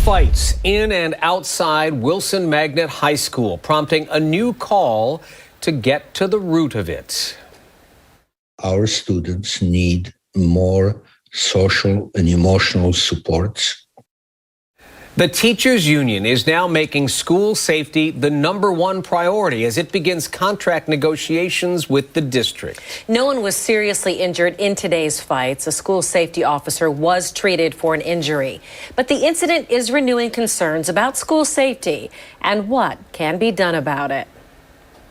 Fights in and outside Wilson Magnet High School, prompting a new call to get to the root of it. Our students need more social and emotional supports. The teachers union is now making school safety the #1 priority as it begins contract negotiations with the district. No one was seriously injured in today's fights. A school safety officer was treated for an injury. But the incident is renewing concerns about school safety and what can be done about it.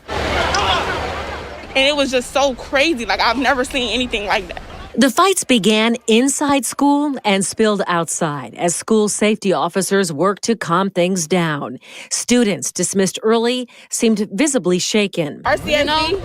And it was just so crazy. Like, I've never seen anything like that. The fights began inside school and spilled outside as school safety officers worked to calm things down. Students dismissed early seemed visibly shaken. RCSD,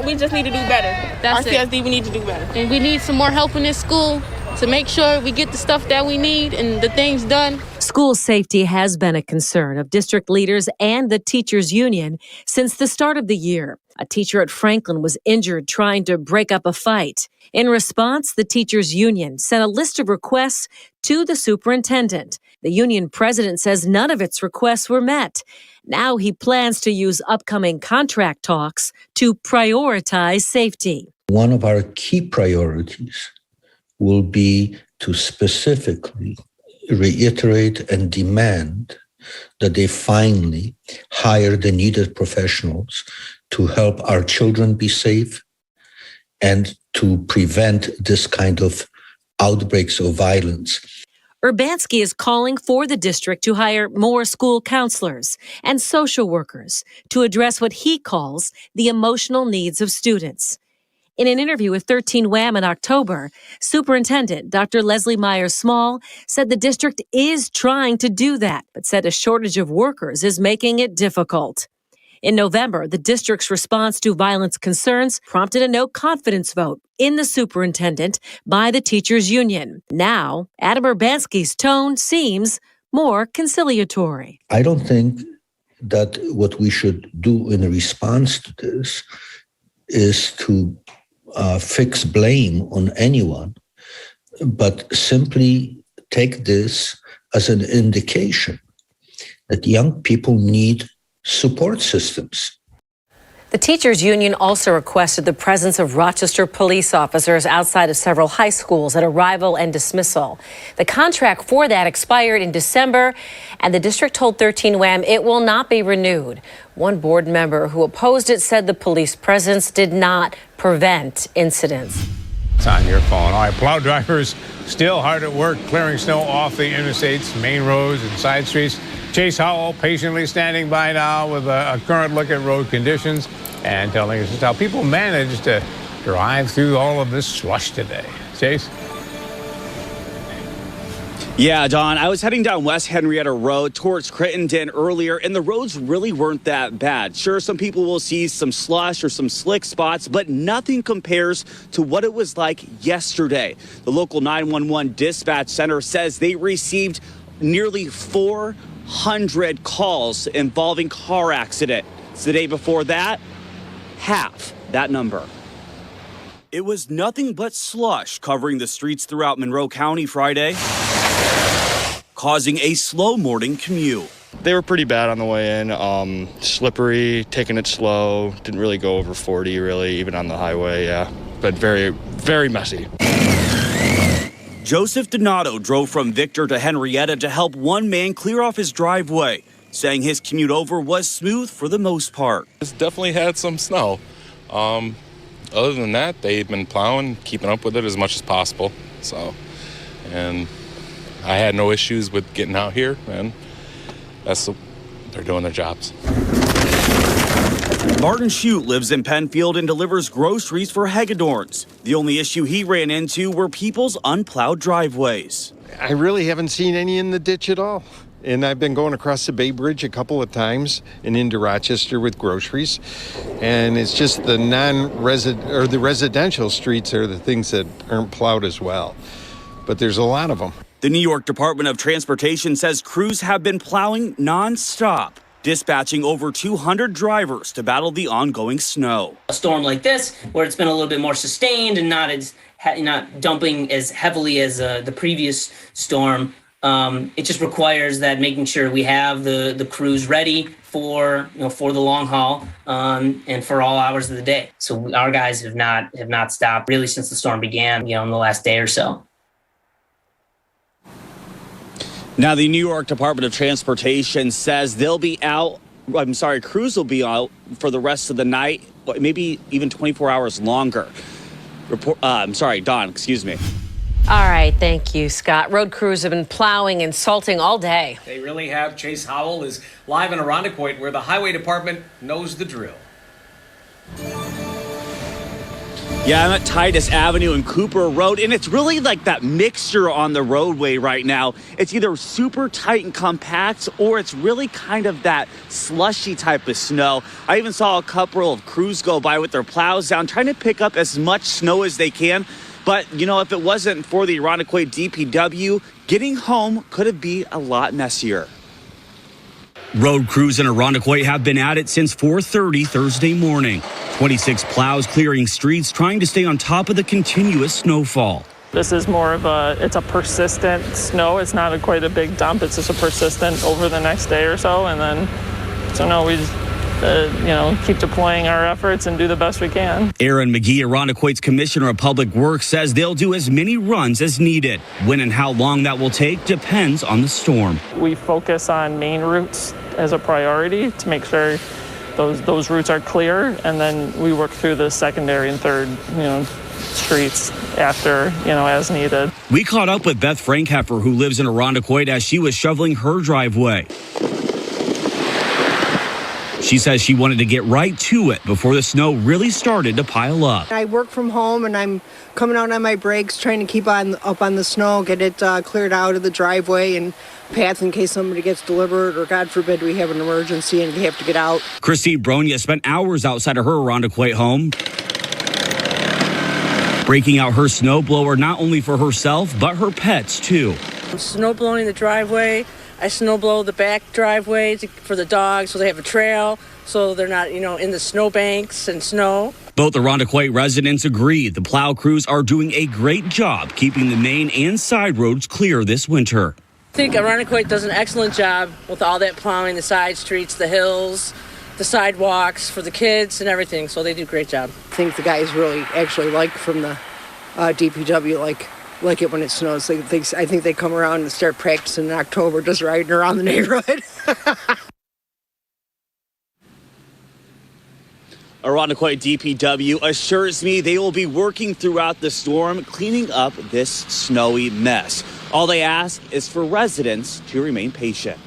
we just need to do better. RCSD, we need to do better. And we need some more help in this school to make sure we get the stuff that we need and the things done. School safety has been a concern of district leaders and the teachers union since the start of the year. A teacher at Franklin was injured trying to break up a fight. In response, the teachers union sent a list of requests to the superintendent. The union president says none of its requests were met. Now he plans to use upcoming contract talks to prioritize safety. One of our key priorities will be to specifically reiterate and demand that they finally hire the needed professionals to help our children be safe and to prevent this kind of outbreaks of violence. Urbanski is calling for the district to hire more school counselors and social workers to address what he calls the emotional needs of students. In an interview with 13 Wham in October, Superintendent Dr. Leslie Meyers-Small said the district is trying to do that, but said a shortage of workers is making it difficult. In November, the district's response to violence concerns prompted a no-confidence vote in the superintendent by the teachers union. Now, Adam Urbanski's tone seems more conciliatory. I don't think that what we should do in response to this is to fix blame on anyone, but simply take this as an indication that young people need support systems. The teachers union also requested the presence of Rochester police officers outside of several high schools at arrival and dismissal. The contract for that expired in December, and the district told 13 Wham it will not be renewed. One board member who opposed it said the police presence did not prevent incidents. It's on your phone. All right, Plow drivers still hard at work clearing snow off the interstates, main roads, and side streets. Chase Howell patiently standing by now with a current look at road conditions and telling us just how people managed to drive through all of this slush today. Chase? Yeah, Don, I was heading down West Henrietta Road towards Crittenden earlier, and the roads really weren't that bad. Sure, some people will see some slush or some slick spots, but nothing compares to what it was like yesterday. The local 911 dispatch center says they received nearly 400 calls involving car accidents. The day before that, half that number. It was nothing but slush covering the streets throughout Monroe County Friday, causing a slow morning commute. They were pretty bad on the way in, slippery, taking it slow, didn't really go over 40 really, even on the highway, yeah, but very, very messy. Joseph Donato drove from Victor to Henrietta to help one man clear off his driveway, saying his commute over was smooth for the most part. It's definitely had some snow. Other than that, they've been plowing, keeping up with it as much as possible. And I had no issues with getting out here, and they're doing their jobs. Martin Shute lives in Penfield and delivers groceries for Hagedorns. The only issue he ran into were people's unplowed driveways. I really haven't seen any in the ditch at all. And I've been going across the Bay Bridge a couple of times and into Rochester with groceries. And it's just the the residential streets are the things that aren't plowed as well. But there's a lot of them. The New York Department of Transportation says crews have been plowing nonstop, dispatching over 200 drivers to battle the ongoing snow. A storm like this, where it's been a little bit more sustained and not dumping as heavily as the previous storm, it just requires that making sure we have the crews ready for the long haul and for all hours of the day. So our guys have not stopped really since the storm began, in the last day or so. Now, the New York Department of Transportation says crews will be out for the rest of the night, maybe even 24 hours longer. Dawn, excuse me. All right, thank you, Scott. Road crews have been plowing and salting all day. They really have. Chase Howell is live in Irondequoit, where the highway department knows the drill. Yeah, I'm at Titus Avenue and Cooper Road, and it's really like that mixture on the roadway right now. It's either super tight and compact, or it's really kind of that slushy type of snow. I even saw a couple of crews go by with their plows down, trying to pick up as much snow as they can. But, if it wasn't for the Irondequoit DPW, getting home could be a lot messier. Road crews in Irondequoit have been at it since 4:30 Thursday morning. 26 plows clearing streets, trying to stay on top of the continuous snowfall. This is more of it's a persistent snow. It's not quite a big dump. It's just a persistent over the next day or so. And then, we just, keep deploying our efforts and do the best we can. Aaron McGee, Irondequoit's Commissioner of Public Works, says they'll do as many runs as needed. When and how long that will take depends on the storm. We focus on main routes as a priority to make sure those routes are clear, and then we work through the secondary and third, streets after, as needed. We caught up with Beth Frankheffer, who lives in Irondequoit, as she was shoveling her driveway. She says she wanted to get right to it before the snow really started to pile up. I work from home, and I'm coming out on my breaks, trying to keep up on the snow, get it cleared out of the driveway and path in case somebody gets delivered, or God forbid we have an emergency and we have to get out. Christine Bronya spent hours outside of her Irondequoit home, breaking out her snowblower not only for herself, but her pets too. I'm snow blowing the driveway. I snow blow the back driveway for the dogs so they have a trail, so they're not, in the snow banks and snow. Both Irondequoit residents agree the plow crews are doing a great job keeping the main and side roads clear this winter. I think Irondequoit does an excellent job with all that plowing, the side streets, the hills, the sidewalks for the kids and everything, so they do a great job. I think the guys really actually like from the DPW like it when it snows. I think they come around and start practicing in October, just riding around the neighborhood. Irondequoit DPW assures me they will be working throughout the storm, cleaning up this snowy mess. All they ask is for residents to remain patient.